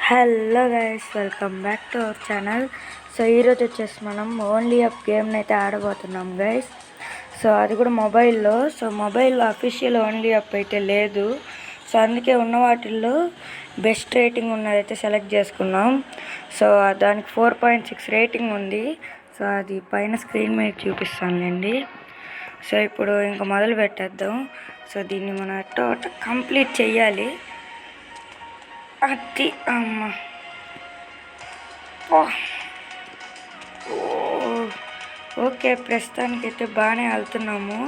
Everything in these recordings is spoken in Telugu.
Hello guys, welcome back to our channel. So ఈరోజు వచ్చేసి మనం ఓన్లీ అప్ గేమ్ని అయితే ఆడబోతున్నాం గైస్. సో అది కూడా మొబైల్లో. సో మొబైల్లో అఫీషియల్ ఓన్లీ అప్ అయితే లేదు. సో అందుకే ఉన్న వాటిల్లో బెస్ట్ రేటింగ్ ఉన్నదైతే సెలెక్ట్ చేసుకున్నాం. సో దానికి 4.6 రేటింగ్ ఉంది. సో అది పైన స్క్రీన్ మీద చూపిస్తానులేండి. సో ఇప్పుడు ఇంకా మొదలు పెట్టేద్దాం. సో దీన్ని మనం ఎట్టో కంప్లీట్ చెయ్యాలి. అది అమ్మ ఓకే, ప్రస్తుతానికైతే బాగానే వెళ్తున్నాము,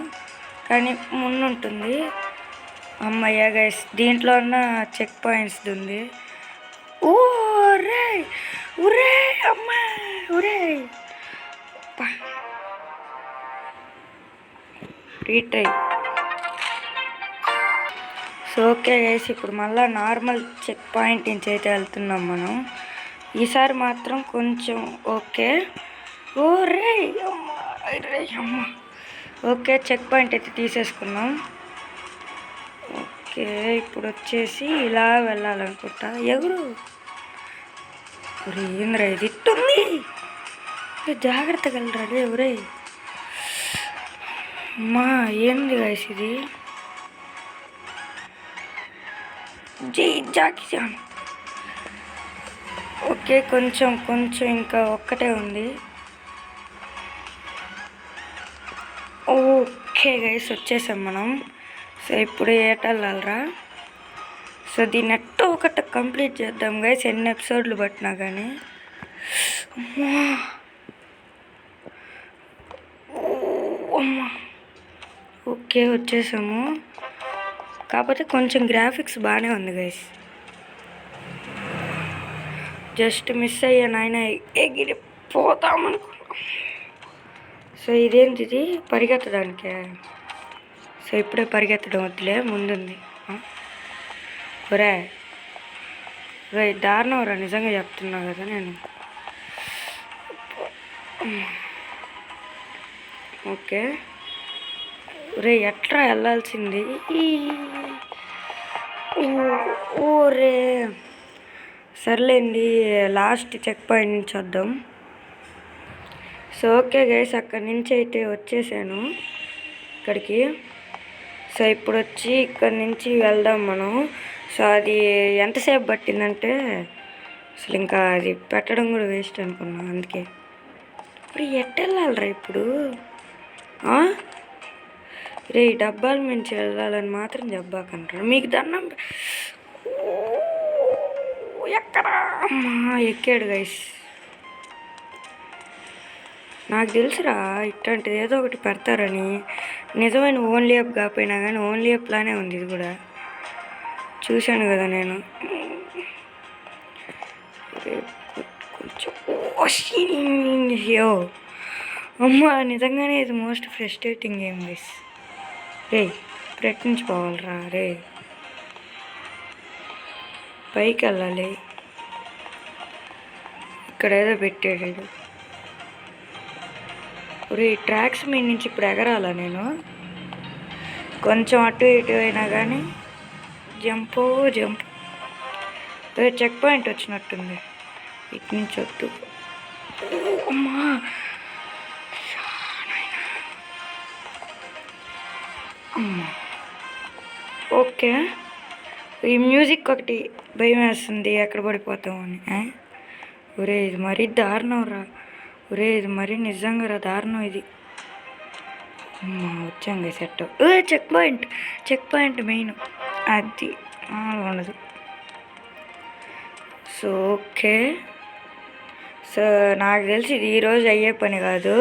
కానీ ముందుంటుంది. అమ్మయ్య గైస్, దీంట్లో ఉన్న చెక్ పాయింట్స్ ఉంది. ఊరే ఊరే అమ్మ ఊరే రీట్రై. సో ఓకే గైస్, ఇప్పుడు మళ్ళీ నార్మల్ చెక్ పాయింట్ నుంచి అయితే వెళ్తున్నాం మనం. ఈసారి మాత్రం కొంచెం ఓకే. ఓ రే అమ్మ. ఓకే, చెక్ పాయింట్ అయితే తీసేసుకున్నాం. ఓకే, ఇప్పుడు వచ్చేసి ఇలా వెళ్ళాలనుకుంటా. ఎవరు ఏంద్రా ఇది ఇట్టుంది? జాగ్రత్తగా వెళ్ళరా ఎవరే. అమ్మా ఏంది గైస్ ఇది? Jackie Chan. ఓకే, కొంచెం ఇంకా ఒక్కటే ఉంది. ఓకే గైస్, వచ్చేసాం మనం. సో ఇప్పుడు ఏటెళ్ళాలరా? సో దీన్ని ఎట్టో ఒకటి కంప్లీట్ చేద్దాం గైస్, ఎన్ని ఎపిసోడ్లు పట్టినా కానీ. ఓకే, వచ్చేసాము. కాకపోతే కొంచెం గ్రాఫిక్స్ బాగానే ఉంది గైస్. జస్ట్ మిస్ అయ్యాను, ఆయన ఎగిరి పోతామనుకున్నా. సో ఇదేంటిది? పరిగెత్తడానికే. సో ఇప్పుడే పరిగెత్తడం వద్దులే, ముందుంది. ఒరే దారుణం రా, నిజంగా చెప్తున్నా కదా నేను. ఓకే రే, ఎట్లా వెళ్ళాల్సింది? ఓరే సర్లేండి, లాస్ట్ చెక్ పాయింట్ నుంచి వద్దాం. సో ఓకే గైస్, అక్కడి నుంచి అయితే వచ్చేసాను ఇక్కడికి. సో ఇప్పుడు వచ్చి ఇక్కడి నుంచి వెళ్దాం మనం. సో అది ఎంతసేపు పట్టిందంటే అసలు ఇంకా అది పెట్టడం కూడా వేస్ట్ అనుకున్నా. అందుకే ఇప్పుడు ఎట్టెళ్ళాలరా ఇప్పుడు? రే డబ్బాల నుంచి వెళ్ళాలని మాత్రం చెప్పాకంటారు. మీకు దండం. ఎక్కడా? ఎక్కాడు గైస్. నాకు తెలుసురా ఇట్లాంటిది ఏదో ఒకటి పెడతారని. నిజమైన ఓన్లీ అప్ కాకపోయినా కానీ ఓన్లీ అప్ లానే ఉంది ఇది కూడా. చూశాను కదా నేను. కొంచెం అమ్మ, నిజంగానే ఇది మోస్ట్ ఫ్రస్ట్రేటింగ్ గేమ్ గైస్. రే ప్రయత్నించుకోవాలరా రే. పైకి వెళ్ళాలి. ఇక్కడ ఏదో పెట్టాడు. రే ట్రాక్స్ మీద నుంచి ఇప్పుడు ఎగరాలా నేను? కొంచెం అటు ఇటు అయినా కానీ జంప్. చెక్ పాయింట్ వచ్చినట్టుంది. ఇటు నుంచి వద్దు. అమ్మా ఓకే, ఈ మ్యూజిక్ ఒకటి భయం వేస్తుంది, ఎక్కడ పడిపోతామని. ఒరే ఇది మరీ దారుణం రా. ఒరే ఇది మరీ నిజంగా రా దారుణం ఇది. వచ్చాంగా సెట్. చెక్ పాయింట్ మెయిన్ అది ఉండదు. సో ఓకే, సో నాకు తెలిసి ఇది ఈరోజు అయ్యే పని కాదు,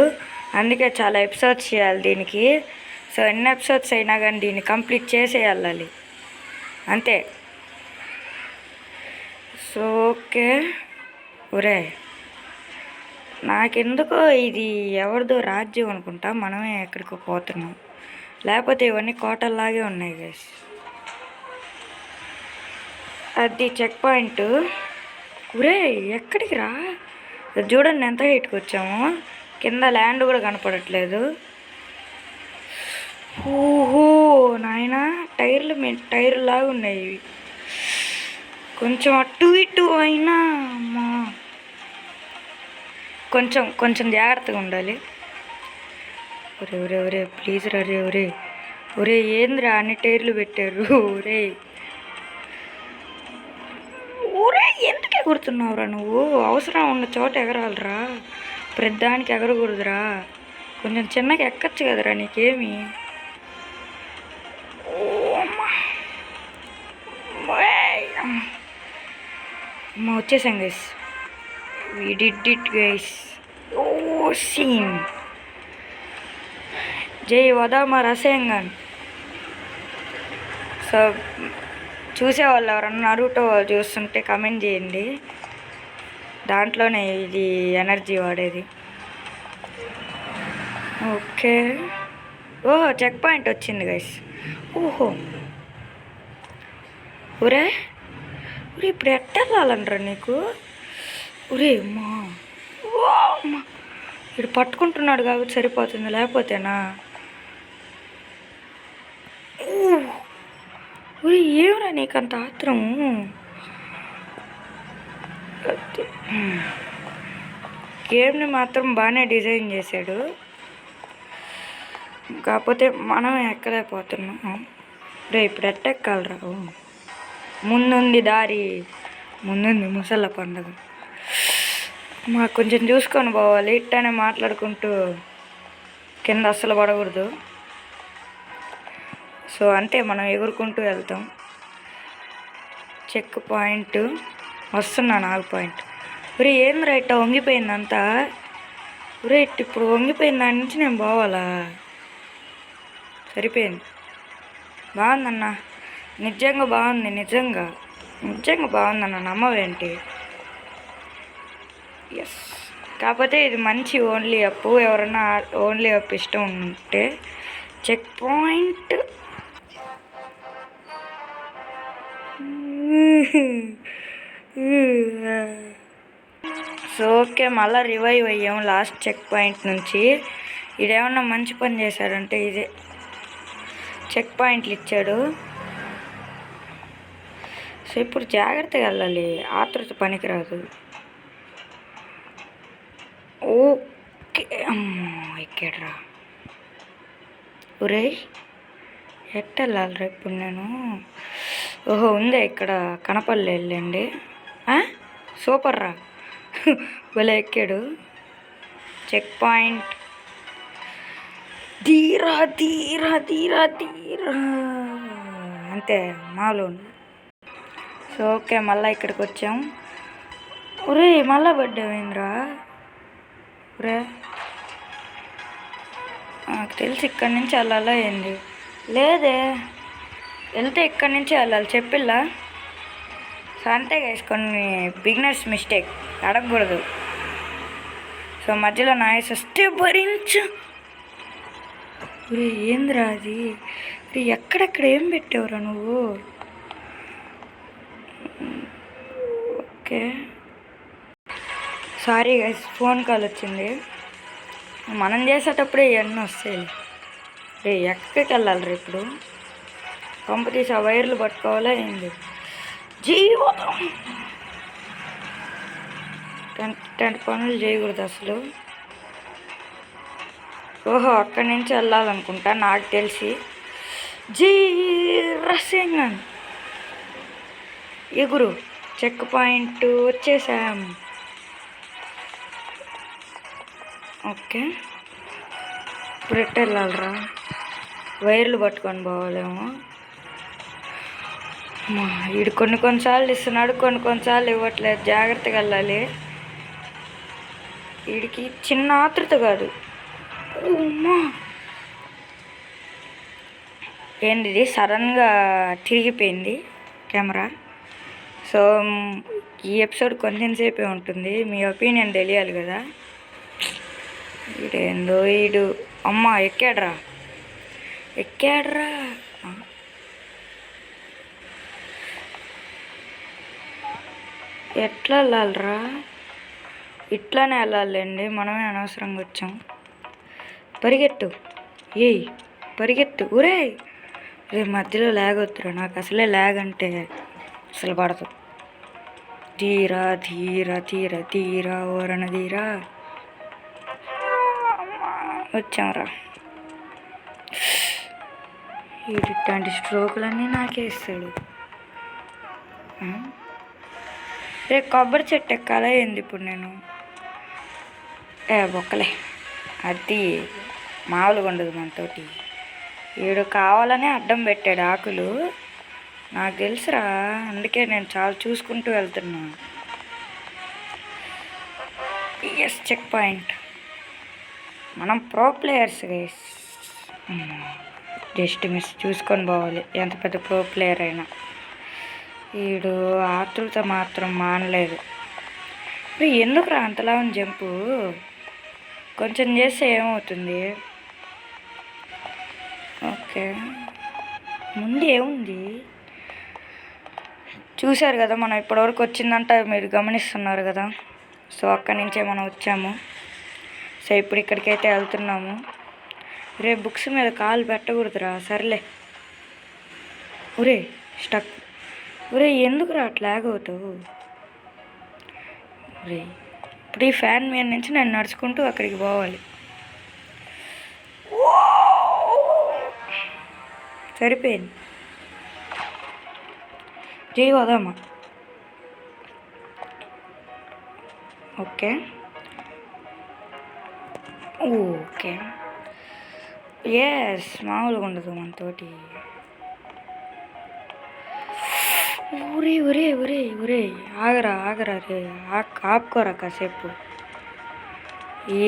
అందుకే చాలా ఎపిసోడ్స్ చేయాలి దీనికి. సో ఎన్ని ఎపిసోడ్స్ అయినా కానీ దీన్ని కంప్లీట్ చేసేయాలి అంతే. సో ఓకే, ఒరే నాకెందుకో ఇది ఎవరిదో రాజ్యం అనుకుంటా, మనమే ఎక్కడికో పోతున్నాం. లేకపోతే ఇవన్నీ కోటల్లాగే ఉన్నాయి గైస్. అది చెక్ పాయింట్. ఒరే ఎక్కడికి రా? చూడండి ఎంత హైట్కి వచ్చాము, కింద ల్యాండ్ కూడా కనపడట్లేదు. ఓహో నాయనా, టైర్లు లాగా ఉన్నాయి ఇవి. కొంచెం అటు ఇటు అయినా అమ్మా, కొంచెం కొంచెం జాగ్రత్తగా ఉండాలి. ఒరే ఒరే ఒరే ప్లీజ్ రా రే ఒరే ఒరే ఏంద్రా అన్ని టైర్లు పెట్టారు. ఒరే ఒరే ఎందుకు ఎగురుతున్నావురా నువ్వు? అవసరం ఉన్న చోట ఎగరాలరా, ప్రతిదానికి ఎగరకూడదురా. కొంచెం చిన్నగా ఎక్కచ్చు కదరా, నీకేమి? అమ్మ వచ్చేసాం guys, we did it guys. ఓ సీన్, జై వదామ రసేంగన్. సో చూసేవాళ్ళు ఎవరన్నా నరుటో చూస్తుంటే కమెంట్ చేయండి, దాంట్లోనే ఇది ఎనర్జీ వాడేది. ఓకే, ఓహో చెక్ పాయింట్ వచ్చింది గైస్. ఓహో ఒరే ఒరే ఇప్పుడు ఎట్టెళ్ళాలనరా నీకు? ఒరే అమ్మా, ఓ అమ్మా, ఇటు పట్టుకుంటున్నాడు కాబట్టి సరిపోతుంది, లేకపోతేనా? ఒరే ఏమరా నీకంత ఆత్రం? గేమ్ని మాత్రం బాగానే డిజైన్ చేశాడు, కాకపోతే మనం ఎక్కలేకపోతున్నాం. రే ఇప్పుడు ఎట్టెక్కాలరా? ముందుంది దారి, ముందుంది ముసళ్ళ పండుగ. మాకు కొంచెం చూసుకొని పోవాలి, ఇట్టనే మాట్లాడుకుంటూ కింద అస్సలు పడకూడదు. సో అంతే, మనం ఎగురుకుంటూ వెళ్తాం. చెక్ పాయింట్ వస్తున్నా, 4 పాయింట్. ఒరే ఏంది రైట్ వంగిపోయిందంతా? రైట్ ఇప్పుడు వంగిపోయిన దాని నుంచి నేను పోవాలా? సరిపోయింది, బాగుందన్న, నిజంగా బాగుంది, నిజంగా నిజంగా బాగుందన్న, నమ్మవేంటి? ఎస్, కాకపోతే ఇది మంచి ఓన్లీ అప్. ఎవరన్నా ఓన్లీ అప్ ఇష్టం ఉంటే చెక్ పాయింట్. సో ఓకే, మళ్ళీ రివైవ్ అయ్యాం లాస్ట్ చెక్ పాయింట్ నుంచి. ఇదేమన్నా మంచి పని చేశాడంటే ఇదే, చెక్ పాయింట్లు ఇచ్చాడు. సో ఇప్పుడు జాగ్రత్తగా వెళ్ళాలి, ఆతృత పనికిరాదు. ఓకే అమ్మో ఎక్కాడ్రా. ఒరే ఎట్టెళ్ళాలిరా ఇప్పుడు నేను? ఓహో ఉందే ఇక్కడ, కనపల్లి వెళ్ళండి. సూపర్ రా, భలే ఎక్కాడు. చెక్ పాయింట్, ధీరా ధీరా ధీరా ధీరా, అంతే మాలో. సో ఓకే, మళ్ళీ ఇక్కడికి వచ్చాం. ఒరే మళ్ళా పడ్డావేంద్రా? ఒరే నాకు తెలిసి ఇక్కడి నుంచి వెళ్ళాలా ఏంది? లేదే, వెళ్తే ఇక్కడి నుంచి వెళ్ళాలి చెప్పిల్లా. సో అంతే గైస్, కొన్ని బిగినర్స్ మిస్టేక్, అడగకూడదు. సో మధ్యలో నాయస్ వస్తే భరించు. ఒరే ఏంద్రా అది? ఎక్కడెక్కడ ఏం పెట్టావురా నువ్వు? Okay sorry guys, phone call వచ్చింది. మనం చేసేటప్పుడే ఇవన్నీ వస్తాయి. రే ఎక్కడికి వెళ్ళాలి రే ఇప్పుడు? పంపు తీసి ఆ వైర్లు పట్టుకోవాలా ఏంది? జీవితం టెంట్ పనులు చేయకూడదు అసలు. ఓహో అక్కడి నుంచి వెళ్ళాలనుకుంటా నాకు తెలిసి. రసింగన్ ఎగురు, చెక్ పాయింట్ వచ్చేసాం. ఓకే ఇప్పుడు ఎట్ట వెళ్ళాలరా? వైర్లు పట్టుకొని పోవాలేమో. వీడు కొన్నిసార్లు ఇస్తున్నాడు, కొన్నిసార్లు ఇవ్వట్లేదు, జాగ్రత్తగా వెళ్ళాలి. వీడికి చిన్న ఆతృత కాదు. ఏంది ఇది సడన్గా తిరిగిపోయింది కెమెరా. సో ఈ ఎపిసోడ్ కొంచెం సేపే ఉంటుంది, మీ ఒపీనియన్ తెలియాలి కదా. వీడేందో వీడు, అమ్మ ఎక్కాడ్రా. ఎట్లా వెళ్ళాలరా? ఇట్లానే వెళ్ళాలండి, మనమే అనవసరంగా వచ్చాం. పరిగెట్టు, పరిగెట్టు. ఊరే రేపు మధ్యలో ల్యాగ్ వద్దురా, నాకు అసలే ల్యాగ్ అంటే అసలు పడదు. ధీరా ధీర ధీర ధీరా ఓరణ ధీరా. వచ్చాంరా. ఇట్లాంటి స్ట్రోకులన్నీ నాకే ఇస్తాడు. రేపు కొబ్బరి చెట్టు ఎక్కాలా ఏంది ఇప్పుడు నేను? బొక్కలే, అది మామూలుగా ఉండదు మనతోటి. వీడు కావాలనే అడ్డం పెట్టాడు ఆకులు, నాకు తెలుసురా. అందుకే నేను చాలా చూసుకుంటూ వెళ్తున్నా. Yes, check point. మనం pro players guys. Just miss చూసుకొని పోవాలి, ఎంత పెద్ద ప్రో ప్లేయర్ అయినా. వీడు ఆతృత మాత్రం మానలేదు. ఎందుకురా అంతలా ఉంది జంపు? కొంచెం చేస్తే ఏమవుతుంది? ఓకే, ముందు ఏముంది చూశారు కదా, మనం ఇప్పటివరకు వచ్చిందంట మీరు గమనిస్తున్నారు కదా. సో అక్కడి నుంచే మనం వచ్చాము. సో ఇప్పుడు ఇక్కడికైతే వెళ్తున్నాము. రేపు బుక్స్ మీద కాలు పెట్టకూడదురా. సర్లే. ఒరే స్టక్. ఒరే ఎందుకురా అట్లా అవుతావు? ఒరే ఇప్పుడు ఈ ఫ్యాన్ మీద నుంచి నేను నడుచుకుంటూ అక్కడికి పోవాలి. సరిపోయింది. జై వదమ్మా. ఓకే ఓకే, ఎస్, మామూలుగా ఉండదు మనతోటి. ఊరే ఊరే ఊరే ఊరే, ఆగరా రే, ఆపుకోరా కాసేపు.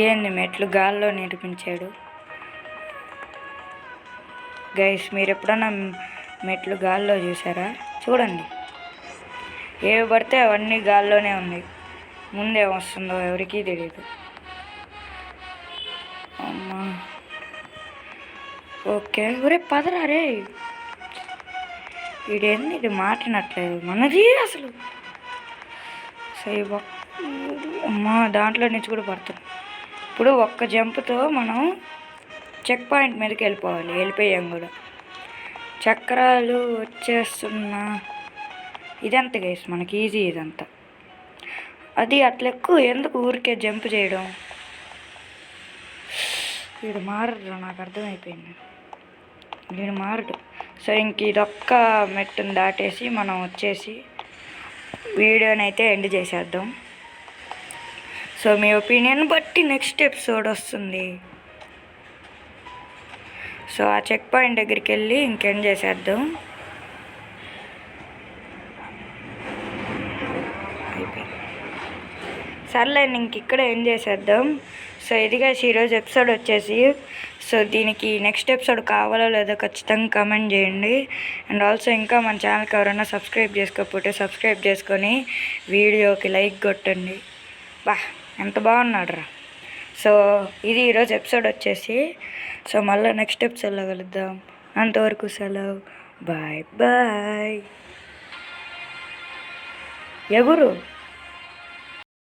ఏంది మెట్లు గాల్లో నేర్పించాడు గైస్. మీరు ఎప్పుడన్నా మెట్లు గాల్లో చూసారా? చూడండి, ఏవి పడితే అవన్నీ గాల్లోనే ఉన్నాయి. ముందేమొస్తుందో ఎవరికీ తెలియదు. అమ్మా ఓకే. ఒరే పదరా రే. వీడేంది ఇది మాట్లాడట్లేదు మనది అసలు. సై అమ్మా, దాంట్లో నుంచి కూడా పడుతుంది. ఇప్పుడు ఒక్క జంపుతో మనం చెక్ పాయింట్ మీదకి వెళ్ళిపోయాం కూడా. చక్రాలు వచ్చేస్తున్నా. ఇదంతా గైస్ మనకి ఈజీ ఇదంతా. అది అట్లా ఎక్కువ ఎందుకు ఊరికే జంప్ చేయడం? వీడు మారడు, నాకు అర్థమైపోయింది. వీడు మారడు. సో ఇంక ఇదొక్క మెట్టును దాటేసి మనం వచ్చేసి వీడియోని అయితే ఎండ్ చేసేద్దాం. సో మీ ఒపీనియన్ బట్టి నెక్స్ట్ ఎపిసోడ్ వస్తుంది. సో ఆ చెక్ పాయింట్ దగ్గరికి వెళ్ళి ఇంకెండ్ చేసేద్దాం. అయిపోయింది. సర్లే, ఇంక ఇక్కడ ఏం చేసేద్దాం. సో ఇదిగా ఈరోజు ఎపిసోడ్ వచ్చేసి. సో దీనికి నెక్స్ట్ ఎపిసోడ్ కావాలో లేదో ఖచ్చితంగా కామెంట్ చేయండి. అండ్ ఆల్సో ఇంకా మన ఛానల్కి ఎవరైనా సబ్స్క్రైబ్ చేసుకోకపోతే సబ్స్క్రైబ్ చేసుకొని వీడియోకి లైక్ కొట్టండి. ఎంత బాగున్నాడు రా. సో ఇది ఈరోజు ఎపిసోడ్ వచ్చేసి. సో మళ్ళీ నెక్స్ట్ ఎపిసోడ్లో కలుద్దాం. అంతవరకు సెలవు. Bye bye. ఎగురు.